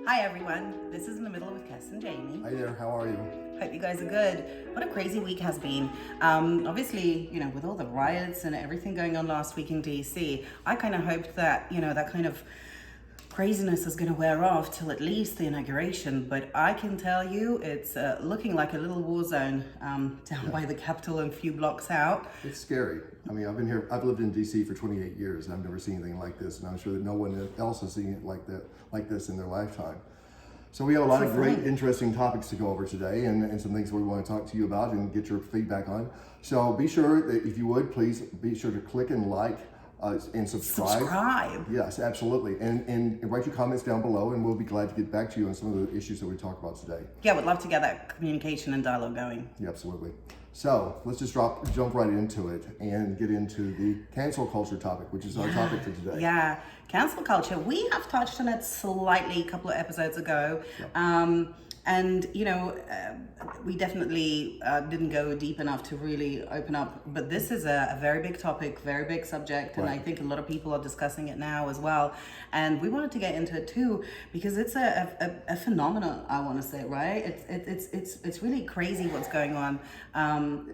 Hi everyone, this is In the Middle with Kes and Jamie. Hi there, how are you? Hope you guys are good. What a crazy week has been. Obviously, with all the riots and everything going on last week in DC, I kind of hoped that, that kind of craziness is going to wear off till at least the inauguration, but I can tell you it's looking like a little war zone down by the Capitol and a few blocks out. It's scary. I mean, I've lived in DC for 28 years and I've never seen anything like this, and I'm sure that no one else has seen it like this in their lifetime. So we have a lot of great, interesting topics to go over today, and some things we want to talk to you about and get your feedback on. So be sure that if you would, please be sure to click and like and subscribe. Yes, absolutely. And write your comments down below, and we'll be glad to get back to you on some of the issues that we talk about today. Yeah, we'd love to get that communication and dialogue going. Yeah, absolutely. So let's just jump right into it and get into the cancel culture topic, which is our topic for today. Yeah, cancel culture. We have touched on it slightly a couple of episodes ago. Yep. And, we definitely didn't go deep enough to really open up. But this is a very big topic, very big subject. And I think a lot of people are discussing it now as well. And we wanted to get into it too, because it's a phenomenon, I want to say, right? It's really crazy what's going on.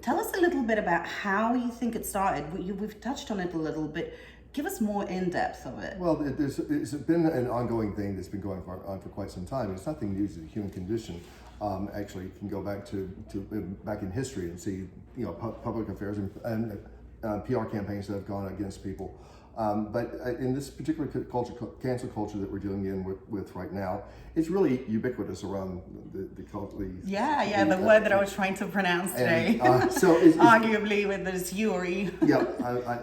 Tell us a little bit about how you think it started. We've touched on it a little bit. Give us more in-depth of it. Well, it's been an ongoing thing that's been going on for quite some time. It's nothing new to the human condition. Actually, you can go back to back in history and see, public affairs and PR campaigns that have gone against people. But in this particular cancel culture that we're dealing with right now, it's really ubiquitous around the culture. The word that I was trying to pronounce today. So arguably with this Yuri. Yeah,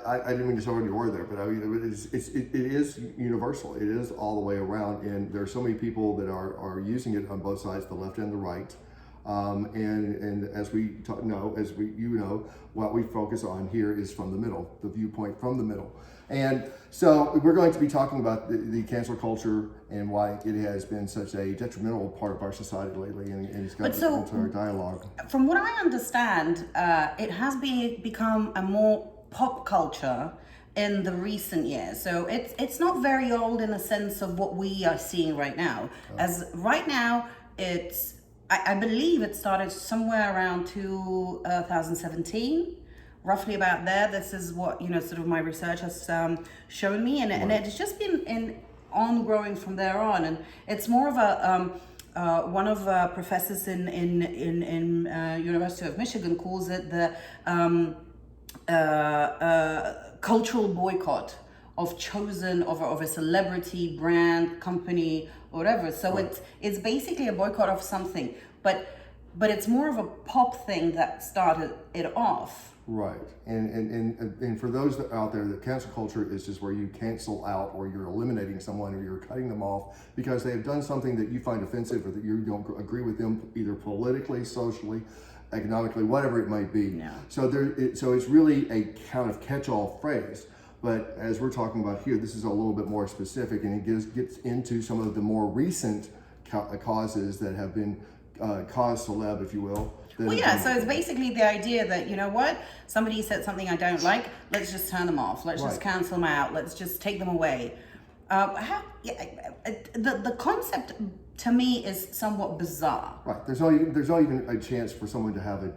I didn't mean to throw in your word there, but I mean it is universal. It is all the way around, and there are so many people that are using it on both sides, the left and the right. And as we know, what we focus on here is from the middle, the viewpoint from the middle. And so we're going to be talking about the cancel culture and why it has been such a detrimental part of our society lately, and it's got into our dialogue. From what I understand, it has become a more pop culture in the recent years. So it's not very old in the sense of what we are seeing right now. As right now, I believe it started somewhere around 2017, roughly about there. This is what, sort of my research has shown me. And it's just been ongoing from there on. And it's more of one of professors in University of Michigan calls it the cultural boycott of a celebrity, brand, company, whatever. So it's basically a boycott of something, but it's more of a pop thing that started it off. Right, and for those out there, the cancel culture is just where you cancel out, or you're eliminating someone, or you're cutting them off because they have done something that you find offensive, or that you don't agree with them, either politically, socially, economically, whatever it might be. Yeah. So it's really a kind of catch-all phrase. But as we're talking about here, this is a little bit more specific, and it gets into some of the more recent causes that have been cause celeb, if you will. So it's basically the idea that, somebody said something I don't like, let's just turn them off, let's just cancel them out, let's just take them away. The concept to me is somewhat bizarre. Right. There's not even a chance for someone to have a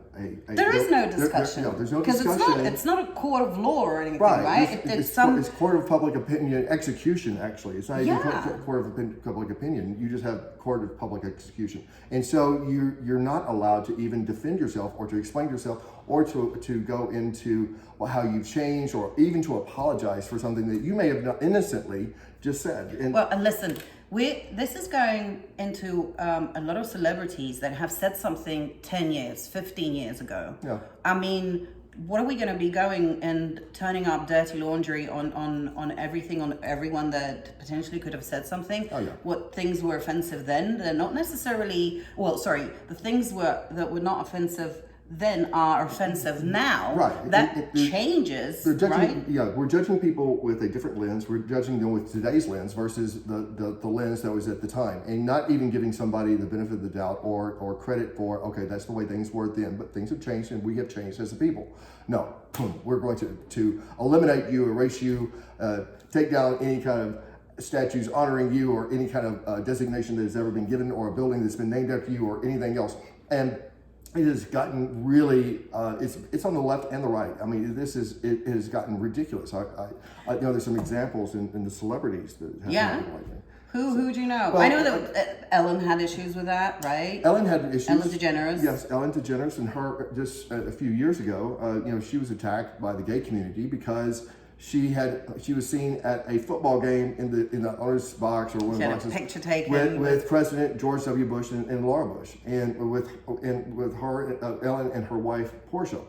There is no discussion. There's no discussion. Because it's not a court of law or anything, right? It's court of public opinion execution, actually. It's not even court of public opinion. You just have court of public execution. And so you're not allowed to even defend yourself, or to explain yourself, or to go into how you've changed, or even to apologize for something that you may have not innocently just said. And listen, this is going into a lot of celebrities that have said something 10 years, 15 years ago. Yeah. I mean, what are we going to be going and turning up dirty laundry on everything, on everyone that potentially could have said something? Oh, yeah. What things were offensive then? They're not necessarily, the things that were not offensive then are offensive now. Right. That changes, right? Yeah, we're judging people with a different lens. We're judging them with today's lens versus the lens that was at the time, and not even giving somebody the benefit of the doubt or credit for, okay, that's the way things were then, but things have changed and we have changed as a people. No, we're going to eliminate you, erase you, take down any kind of statues honoring you or any kind of designation that has ever been given or a building that's been named after you or anything else. And it has gotten really, it's on the left and the right. I mean, it has gotten ridiculous. I there's some examples in the celebrities that have happened lately. Who do you know? Well, I know that Ellen had issues with that, right? Ellen had issues. Ellen DeGeneres. Yes, Ellen DeGeneres, and her just a few years ago, she was attacked by the gay community because she was seen at a football game in the owner's box or one of the boxes. She had a picture taken with President George W. Bush and Laura Bush, and with her Ellen and her wife Portia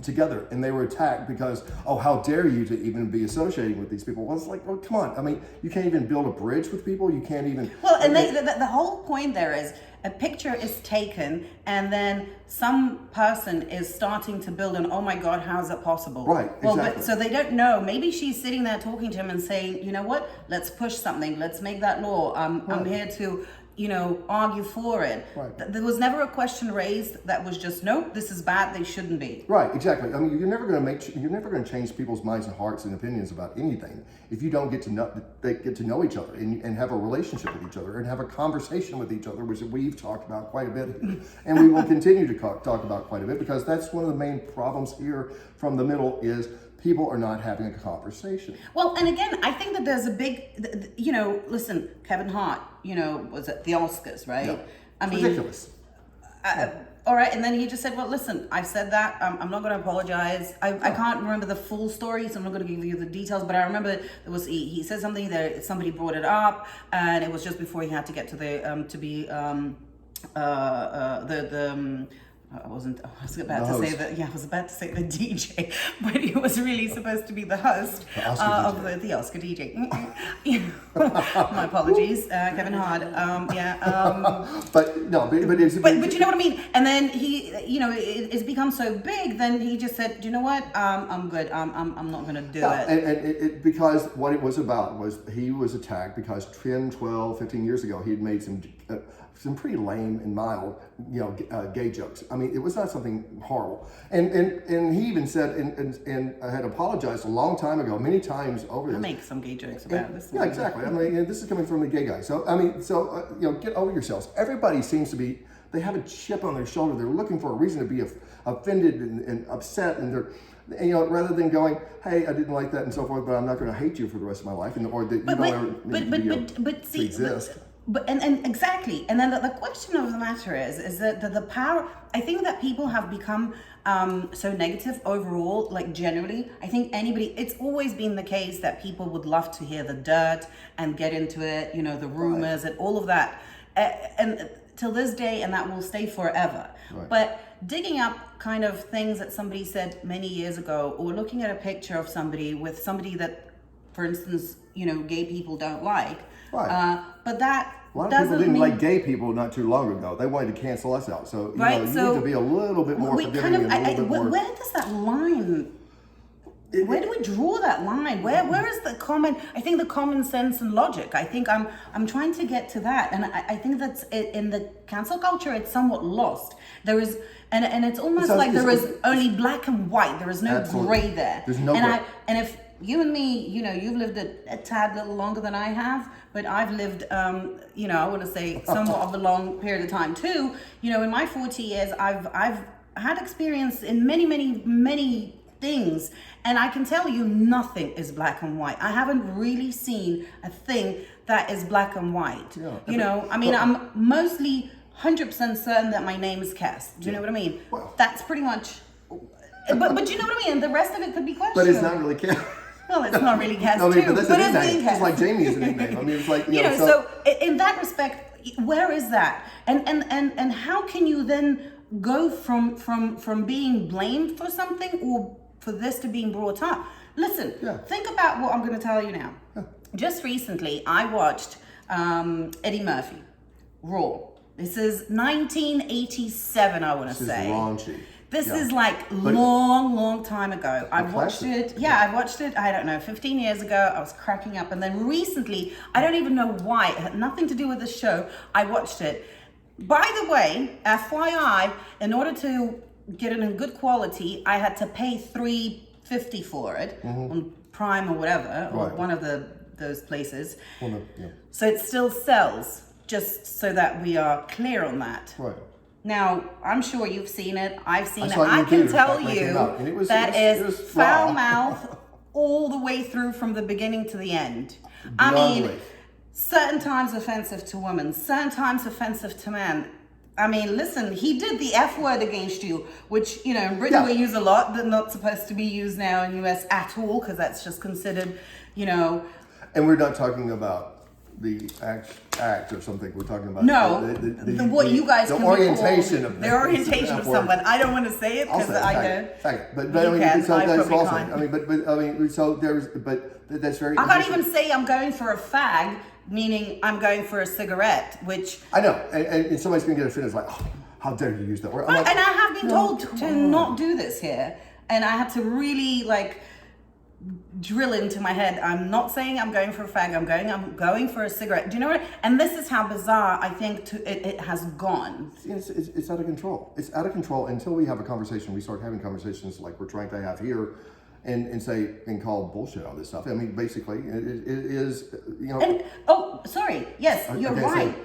together, and they were attacked because, how dare you to even be associating with these people? Well, it's like, well, come on. I mean, you can't even build a bridge with people. You can't even. Well, and the whole point there is a picture is taken, and then some person is starting to build an, oh my God, how is that possible? Right, well, exactly. so they don't know. Maybe she's sitting there talking to him and saying, you know what, let's push something. Let's make that law. I'm here to, argue for it. Right. There was never a question raised that was just, nope, this is bad, they shouldn't be. Right, exactly. I mean, you're never going to change people's minds and hearts and opinions about anything if you don't get to know each other and have a relationship with each other and have a conversation with each other, which we've talked about quite a bit, and we will continue to talk about quite a bit, because that's one of the main problems here from the middle is people are not having a conversation. Well, and again, I think that there's a big, listen, Kevin Hart, was at the Oscars, right? Yeah. I mean, ridiculous. All right, and then he just said, well, listen, I've said that, I'm not going to apologize. I can't remember the full story, so I'm not going to give you the details, but I remember he said something that somebody brought it up, and it was just before he had to get to the, I was about to say the DJ, but he was really supposed to be the host of the Oscar DJ. My apologies, Kevin Hart. But you know what I mean. And then he, it's become so big. Then he just said, you know what? I'm good. I'm not going to do it. And because what it was about was he was attacked because 10, 12, 15 years ago he had made some pretty lame and mild, gay jokes. I mean, it was not something horrible. And he even said and had apologized a long time ago, many times over this. I make some gay jokes about this. Yeah, exactly. I mean, this is coming from the gay guy. So I mean, get over yourselves. Everybody seems to be. They have a chip on their shoulder. They're looking for a reason to be offended and upset, and they're. Rather than going, hey, I didn't like that and so forth, but I'm not going to hate you for the rest of my life, or that you don't ever need to exist. But exactly, and then the question of the matter is that the power. I think that people have become so negative overall, like generally. I think it's always been the case that people would love to hear the dirt and get into it, the rumors and all of that, and till this day, and that will stay forever. Right. But digging up kind of things that somebody said many years ago, or looking at a picture of somebody with somebody that, for instance, gay people don't like. Right. But that a lot of people didn't like gay people not too long ago. They wanted to cancel us out. So you need to be a little bit more forgiving and a little bit more. Where does that line? Where do we draw that line? Where is the common? I think the common sense and logic. I think I'm trying to get to that, and I think that's in the cancel culture. It's somewhat lost. There is, and it's almost like there is only black and white. There is no gray there. There's no gray. And if you and me, you've lived a tad little longer than I have, but I've lived, I want to say somewhat of a long period of time too. In my 40 years, I've had experience in many, many, many things, and I can tell you nothing is black and white. I haven't really seen a thing that is black and white. Yeah. I'm mostly 100% certain that my name is Cass. Do you know what I mean? Well, that's pretty much. But you know what I mean? The rest of it could be questionable. But it's not really Cass. Well, it's not really Cass no, too. But that's a nickname. Just like Jamie is a nickname. I mean, it's like so in that respect, where is that? And how can you then go from being blamed for something or for this to being brought up? Listen, think about what I'm going to tell you now. Yeah. Just recently, I watched Eddie Murphy, Raw. This is 1987, I want to say. This is raunchy. This is like long time ago. I watched it. Yeah, I watched it, I don't know, 15 years ago. I was cracking up. And then recently, I don't even know why. It had nothing to do with the show. I watched it. By the way, FYI, in order to get it in good quality, I had to pay $3.50 for it on Prime or whatever, or one of the those places. Well, no, yeah. So it still sells, just so that we are clear on that. Right. Now, I'm sure you've seen it. I've seen it. saw it I in can theaters tell back when it came you out, and it was foul raw. mouth all the way through from the beginning to the end. I Beyond mean, belief. certain times offensive to women, certain times offensive to men. I mean, listen, he did the F word against you, which, you know, in Britain we use a lot, but not supposed to be used now in US at all, because that's just considered, you know. And we're not talking about the act or something. We're talking about What you guys the can orientation call, of the orientation of F word. someone. I don't want to say it because I know. But I You mean, can, so I that's probably also. can't. I mean, but I mean, so there's, but that's very. I can't even say I'm going for a fag, meaning I'm going for a cigarette, which. I know, and somebody's gonna get offended. It's like, oh, how dare you use that word? I'm like, And I have been told come to on. not do this here, and I had to really like drill into my head. I'm not saying I'm going for a fag. I'm going for a cigarette. Do you know what? And this is how bizarre I think it has gone. It's out of control. It's out of control until we have a conversation. We start having conversations like we're trying to have here, and say and call bullshit on this stuff. I mean, basically, it is, you know. And oh, sorry. Yes, you're Okay, so- right.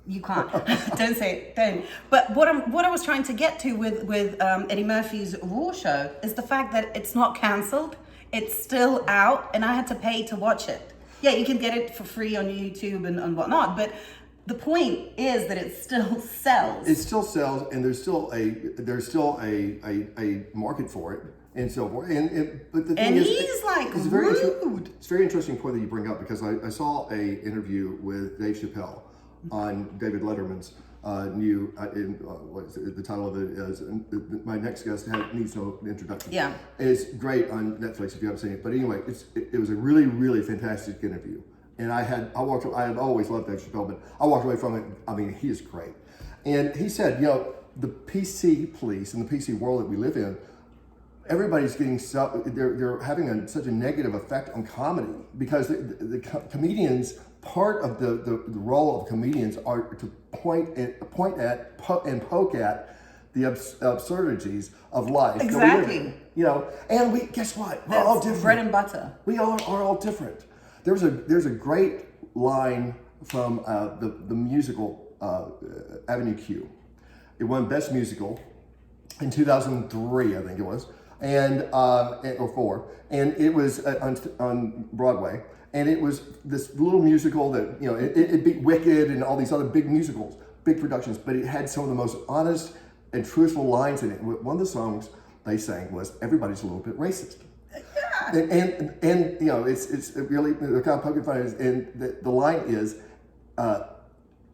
You can't. Don't say it. Don't. But what I was trying to get to with Eddie Murphy's Raw show is the fact that it's not cancelled. It's still out, and I had to pay to watch it. Yeah, you can get it for free on YouTube and whatnot, but the point is that it still sells. It still sells, and there's still a market for it, and so forth. But the thing And is, he's like it's rude. It's a very interesting point that you bring up, because I saw a interview with Dave Chappelle on David Letterman's new. What is it? The title of it is "My Next Guest Needs No Introduction." Yeah, it's great on Netflix if you haven't seen it. But anyway, it was a really, really fantastic had always loved Dave Chappelle, but I walked away from it. I mean, he is great. And he said, you know, the PC police and the PC world that we live in, everybody's getting they're having such a negative effect on comedy, because the comedians, part of the role of comedians are to point at and poke at the absurdities of life. exactly. You know, and we guess what? We're all different. Bread and butter. We all are all different. There's a great line from the musical Avenue Q. It won Best Musical in 2003, I think it was, or 4, and it was on Broadway, and it was this little musical that, you know, it beat Wicked and all these other big musicals, big productions, but it had some of the most honest and truthful lines in it. One of the songs they sang was "Everybody's a Little Bit Racist." And you know, it's really, they're kind of poking fun, and the line is,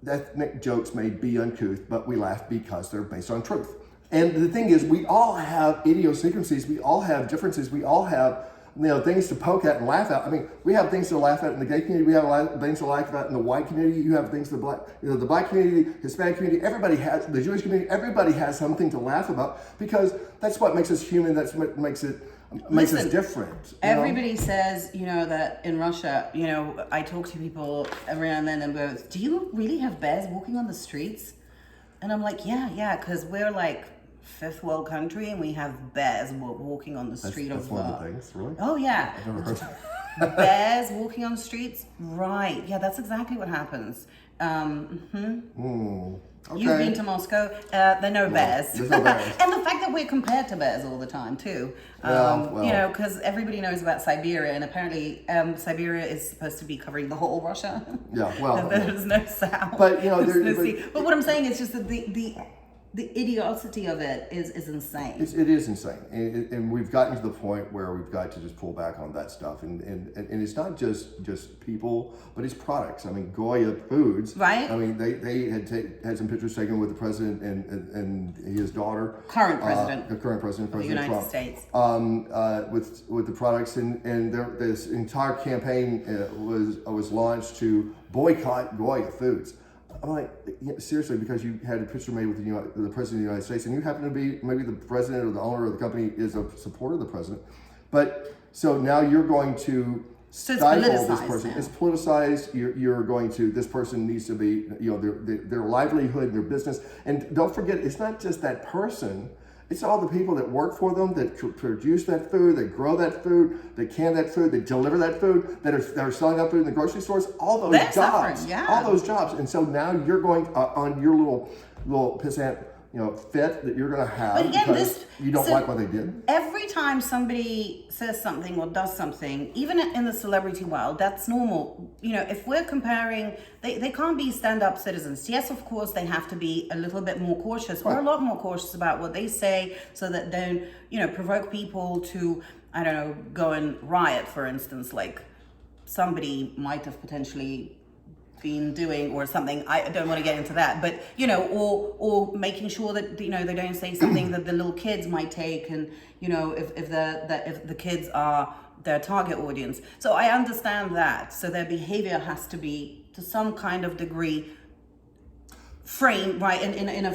ethnic jokes may be uncouth, but we laugh because they're based on truth. And the thing is, we all have idiosyncrasies, we all have differences, we all have, you know, things to poke at and laugh at. I mean, we have things to laugh at in the gay community, we have things to laugh at in the white community, you have things to the black community, Hispanic community, everybody has, the Jewish community, everybody has something to laugh about, because that's what makes us human, that's what makes us different. Everybody says, you know, that in Russia, you know, I talk to people every now and then and goes, do you really have bears walking on the streets? And I'm like, yeah, because we're like fifth world country and we have bears walking on the street. That's one of the things, really? Oh, yeah. I've never heard that. Bears walking on the streets? Right. Yeah, that's exactly what happens. Okay. You've been to Moscow. There are no bears. There's no bears. And the fact that we're compared to bears all the time, too. Well. You know, because everybody knows about Siberia, and apparently Siberia is supposed to be covering the whole Russia. Yeah, well. There's no south. But, you know, there's no sea. But what I'm saying is just that the idiocy of it is insane. It is insane, and we've gotten to the point where we've got to just pull back on that stuff, and it's not just people, but it's products. I mean, Goya Foods, right? I mean, they had some pictures taken with the president and his daughter, current president, President of the United Trump, States, with the products, and this entire campaign was launched to boycott Goya Foods. I'm like, seriously, because you had a picture made with the president of the United States, and you happen to be maybe the president or the owner of the company is a supporter of the president. But so now you're going to stifle this person. It's politicized. You're going to, this person needs to be, you know, their livelihood, their business. And don't forget, it's not just that person. It's all the people that work for them, that produce that food, that grow that food, that can that food, that deliver that food, that are selling that food in the grocery stores. All those They're jobs, suffering, yeah. all those jobs. And so now you're going on your little pissant, fit that you're going to have But again, because you don't like what they did. Every time somebody says something or does something, even in the celebrity world, that's normal. If we're comparing, they can't be stand-up citizens. Yes, of course, they have to be a little bit more cautious or a lot more cautious about what they say so that they don't, provoke people to, I don't know, go and riot, for instance, like somebody might have potentially been doing or something. I don't want to get into that, but or making sure that they don't say something that the little kids might take, and if the kids are their target audience. So I understand that. So their behavior has to be to some kind of degree frame right in a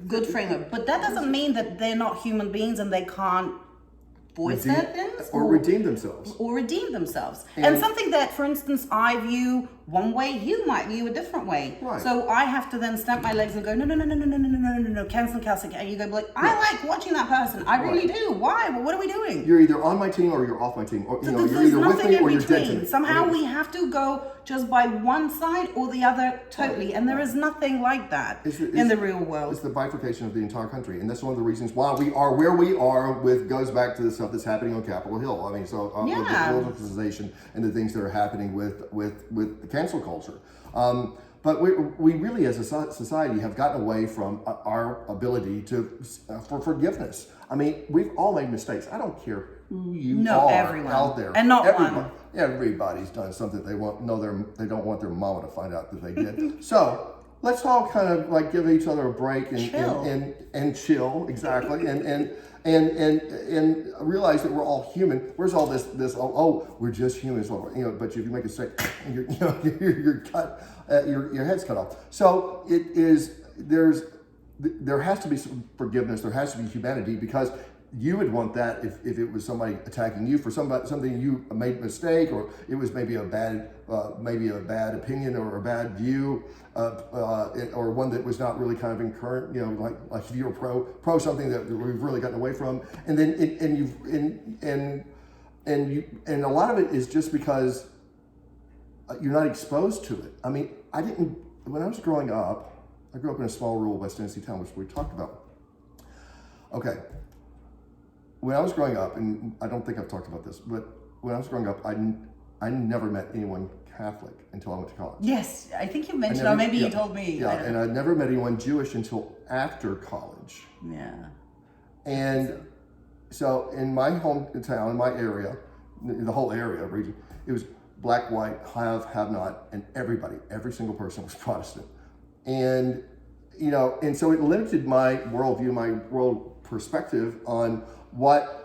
good framework, but that doesn't mean that they're not human beings and they can't voice their things or redeem themselves. And something that, for instance, I view one way, you might view a different way. Right. So I have to then stamp my legs and go, no, cancel. And you go, like, I like watching that person. I really do. Why? Well, what are we doing? You're either on my team or you're off my team. Or, you're There's either with nothing me in or you're dead to between. me. Somehow we have to go just by one side or the other totally. And there is nothing like that in the real world. It's the bifurcation of the entire country. And that's one of the reasons why we are where we are goes back to the stuff that's happening on Capitol Hill. I mean, so with the politicization and the things that are happening with the cancel culture. But we really, as a society, have gotten away from our ability for forgiveness. I mean, we've all made mistakes. I don't care who you are everyone. out there. And not everybody. one. Everybody's done something they don't want their mama to find out that they did. So let's all kind of like give each other a break and chill, exactly, and realize that we're all human. Where's all this we're just humans, but if you make a mistake, you're cut, your head's cut off. So there has to be some forgiveness, there has to be humanity, because you would want that if it was somebody attacking you for something you made a mistake, or it was maybe a bad opinion or a bad view, or one that was not really kind of in current, like if you're pro something that we've really gotten away from, and then and a lot of it is just because you're not exposed to it. I mean, when I was growing up, I grew up in a small rural West Tennessee town, which we talked about. Okay. When I was growing up, and I don't think I've talked about this, but when I was growing up, I never met anyone Catholic until I went to college. Yes, I think you mentioned, or maybe you told me. Yeah, and I never met anyone Jewish until after college. Yeah. And so in my hometown, in my area, the whole area, region, it was black, white, have not, and every single person was Protestant. And, and so it limited my worldview, my world perspective on what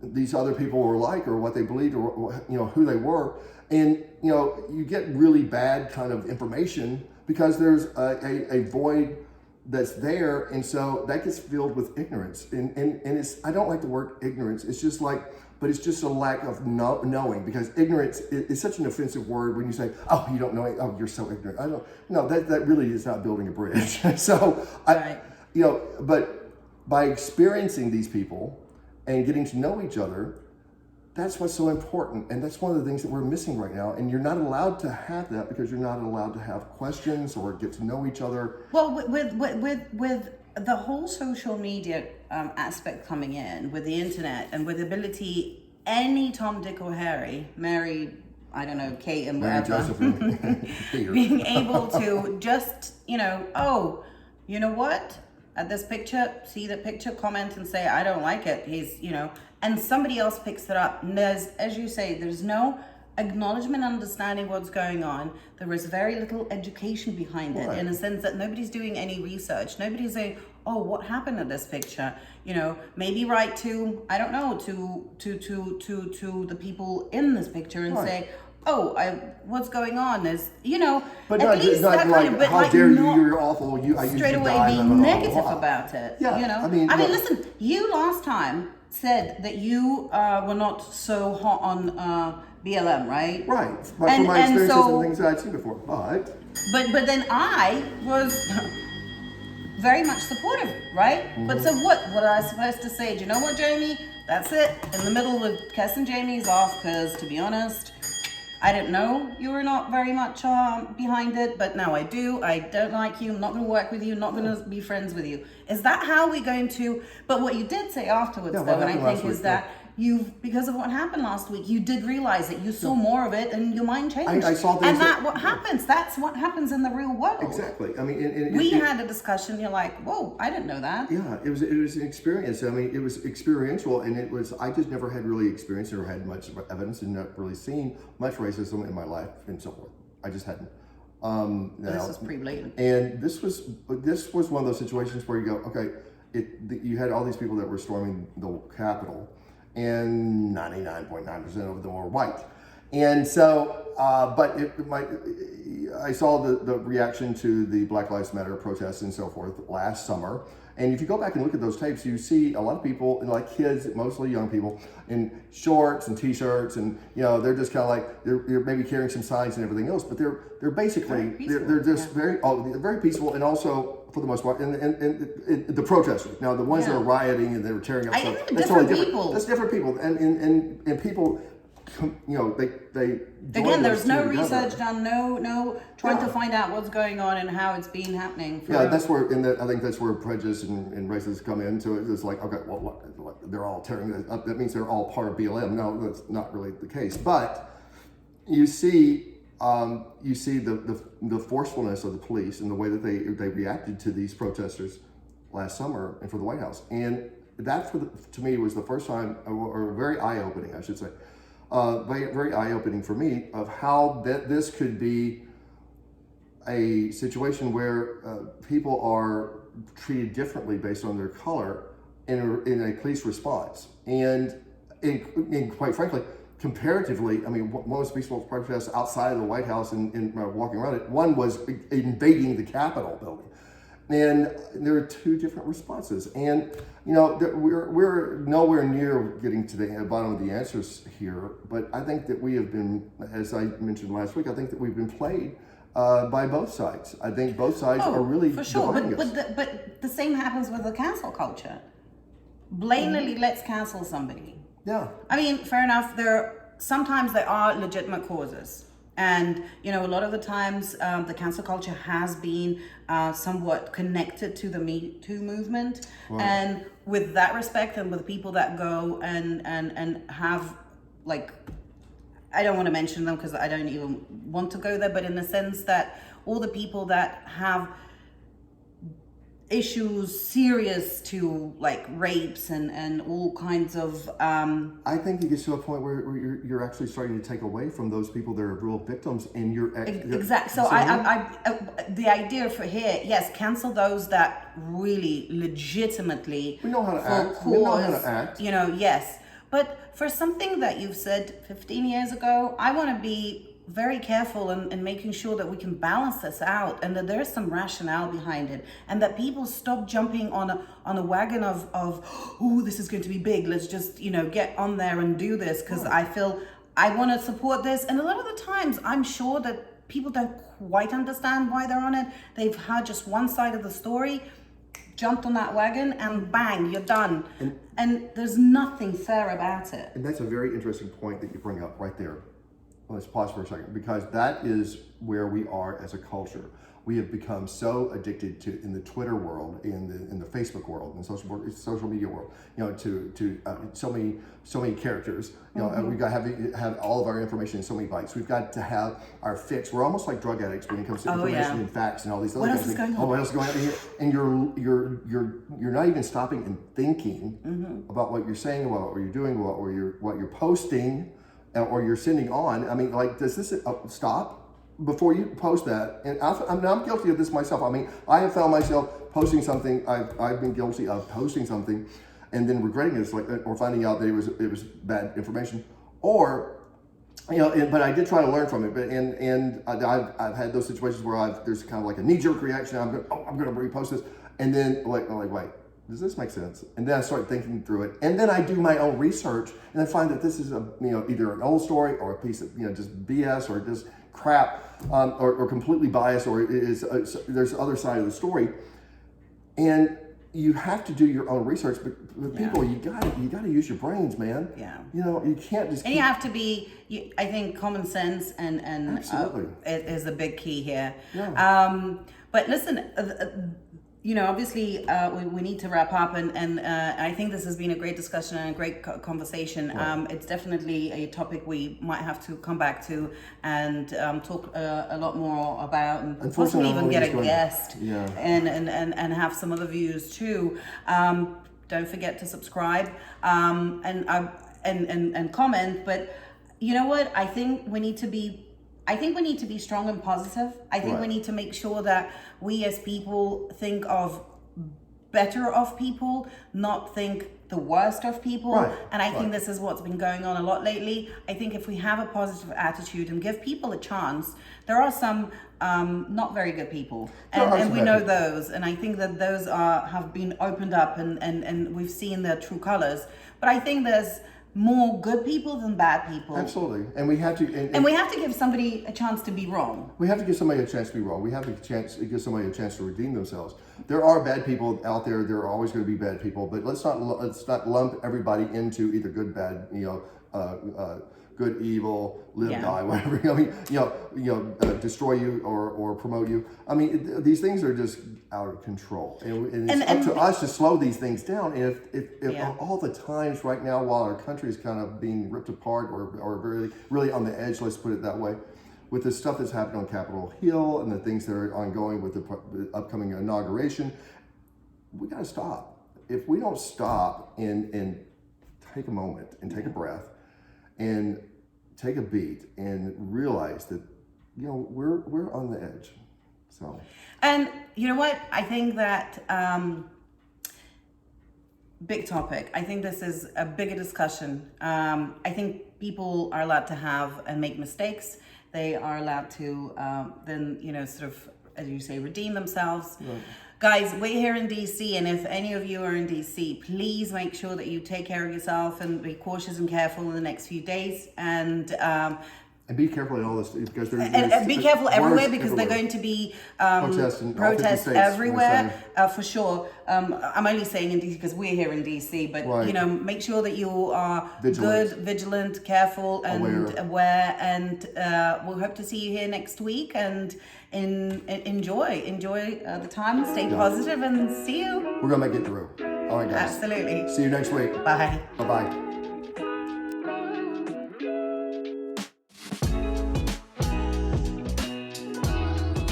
these other people were like, or what they believed, or who they were. And you get really bad kind of information because there's a void that's there, and so that gets filled with ignorance. And it's, I don't like the word ignorance. It's just but it's just a lack of knowing, because ignorance is such an offensive word when you say, "Oh, you don't know it. Oh, you're so ignorant." That really is not building a bridge. So but by experiencing these people and getting to know each other, that's what's so important, and that's one of the things that we're missing right now. And you're not allowed to have that because you're not allowed to have questions or get to know each other. Well, with the whole social media aspect coming in, with the internet, and with the ability, any Tom, Dick, or Harry, Mary, I don't know, Kate, and Mary, whatever, Joseph, and Peter, being able to just, oh, you know what? At this picture, see the picture, comment and say, I don't like it. He's, and somebody else picks it up. And there's, as you say, there's no acknowledgement, understanding what's going on. There is very little education behind it, in a sense that nobody's doing any research. Nobody's saying, oh, what happened to this picture? Maybe write to, I don't know, to the people in this picture and say, oh, what's going on? Is but at not, least not that like, kind of, but how like dare not you? You're awful. I straight away die, be negative about it. Yeah, I mean, listen. You last time said that you were not so hot on BLM, right? Right. But from my experiences and things that I'd seen before, but then I was very much supportive, right? But so what am I supposed to say? Do you know what, Jamie? That's it. In the middle with Kes and Jamie's off, because to be honest, I didn't know you were not very much behind it, but now I do. I don't like you. I'm not going to work with you. I'm not going to be friends with you. Is that how we're going to? But what you did say afterwards, Yeah, though, what and I happened think last is week, that because of what happened last week, you did realize it. You saw more of it, and your mind changed. I saw things and that- what happens. That's what happens in the real world. Exactly. I mean, and We had a discussion. You're like, whoa, I didn't know that. Yeah, it was an experience. I mean, it was experiential, and it was. I just never had really experienced or had much evidence, and not really seen much racism in my life, and so forth. I just hadn't. This was pretty blatant. And this was one of those situations where you go, okay, you had all these people that were storming the Capitol, and 99.9% of them were white. And so, I saw the reaction to the Black Lives Matter protests and so forth last summer. And if you go back and look at those tapes, you see a lot of people, like kids, mostly young people, in shorts and t-shirts, and they're just kind of like they're maybe carrying some signs and everything else, but they're basically they're just very peaceful, and also for the most part, and the protesters. Now the ones that are rioting and they were tearing up stuff, that's totally different. People. That's different people, and people. They Again, there's no research done, no trying to find out what's going on and how it's been happening. That's where, I think that's where prejudice and racism come into it. It's like, okay, well, they're all tearing it up. That means they're all part of BLM. No, that's not really the case. But you see the forcefulness of the police and the way that they reacted to these protesters last summer and for the White House. And that, to me, was the first time, or very eye-opening, I should say. Very eye-opening for me of how this could be a situation where people are treated differently based on their color in a police response. And quite frankly, comparatively, I mean, one was peaceful protests outside of the White House and walking around it. One was invading the Capitol building. And there are two different responses. And, we're nowhere near getting to the bottom of the answers here. But I think that we have been, as I mentioned last week, I think that we've been played by both sides. I think both sides are really for sure. dividing us. But the same happens with the cancel culture. Blatantly, let's cancel somebody. Yeah. I mean, fair enough. Sometimes there are legitimate causes. And, a lot of the times the cancel culture has been somewhat connected to the Me Too movement. Right. And with that respect, and with people that go and have, like, I don't want to mention them because I don't even want to go there, but in the sense that all the people that have issues serious to like rapes and all kinds of I think it gets to a point where you're actually starting to take away from those people that are real victims, and you're exactly. So I the idea for here, yes, cancel those that really legitimately we know how to act. Cause, we know how to act. Yes, but for something that you've said 15 years ago, I want to be very careful in making sure that we can balance this out, and that there's some rationale behind it, and that people stop jumping on a wagon of oh, this is going to be big, let's just get on there and do this because I feel I want to support this. And a lot of the times I'm sure that people don't quite understand why they're on it. They've heard just one side of the story, jumped on that wagon, and bang, you're done. And there's nothing fair about it. And that's a very interesting point that you bring up right there. Let's pause for a second, because that is where we are as a culture. We have become so addicted to, in the Twitter world, in the Facebook world, in social media world, to so many characters. We've got to have all of our information in so many bytes. We've got to have our fix. We're almost like drug addicts when it comes to information and facts and all these other things. What else is going on? What else is going on here? And you're not even stopping and thinking about what you're saying, about what you're doing, what you're posting, or you're sending on. I mean, like, does this stop before you post that? And I'm guilty of this myself. I mean, I have found myself posting something. I've been guilty of posting something and then regretting it, or finding out that it was bad information, or but I did try to learn from it. But and I've had those situations where there's kind of like a knee-jerk reaction. I'm going to repost this, and then I'm like, wait, does this make sense? And then I start thinking through it, and then I do my own research, and I find that this is either an old story or a piece of just BS or just crap, or completely biased, or it is there's the other side of the story. And you have to do your own research, but with people, you gotta use your brains, man. Yeah. You know, you can't just. And you have to be. I think common sense and Absolutely. Is a big key here. Yeah. But listen, you know, obviously we need to wrap up, and I think this has been a great discussion and a great conversation. Right. It's definitely a topic we might have to come back to and talk a lot more about, and possibly even get a guest, and have some other views too. Don't forget to subscribe and comment. But you know what? I think we need to be strong and positive. I think we need to make sure that we as people think of better of people, not think the worst of people. Right. And I think this is what's been going on a lot lately. I think if we have a positive attitude and give people a chance, there are some not very good people, and we know those. And I think that those have been opened up, and we've seen their true colors. But I think there's more good people than bad people. Absolutely. And we have to and we have to give somebody a chance to be wrong. We have to give somebody a chance to be wrong. We have to give somebody a chance to redeem themselves. There are bad people out there. There are always going to be bad people, but let's not lump everybody into either good, bad, good, evil, live, die, whatever. I mean, destroy you or promote you. I mean, these things are just out of control, and it's up to us to slow these things down. And if all the times right now, while our country is kind of being ripped apart or really on the edge, let's put it that way, with the stuff that's happened on Capitol Hill and the things that are ongoing with the upcoming inauguration, we got to stop. If we don't stop and take a moment and take a breath and take a beat and realize that, we're on the edge. So. And you know what? I think that big topic. I think this is a bigger discussion. I think people are allowed to have and make mistakes. They are allowed to sort of, as you say, redeem themselves. Right. Guys, we're here in DC, and if any of you are in DC, please make sure that you take care of yourself and be cautious and careful in the next few days. And be careful in all this, because and be careful everywhere, because they're going to be protests everywhere for sure. I'm only saying in DC because we're here in DC, but make sure that you are vigilant, careful, and aware. And we'll hope to see you here next week. And enjoy the time. Stay positive, and see you. We're gonna make it through. All right, guys. Absolutely. See you next week. Bye. Bye.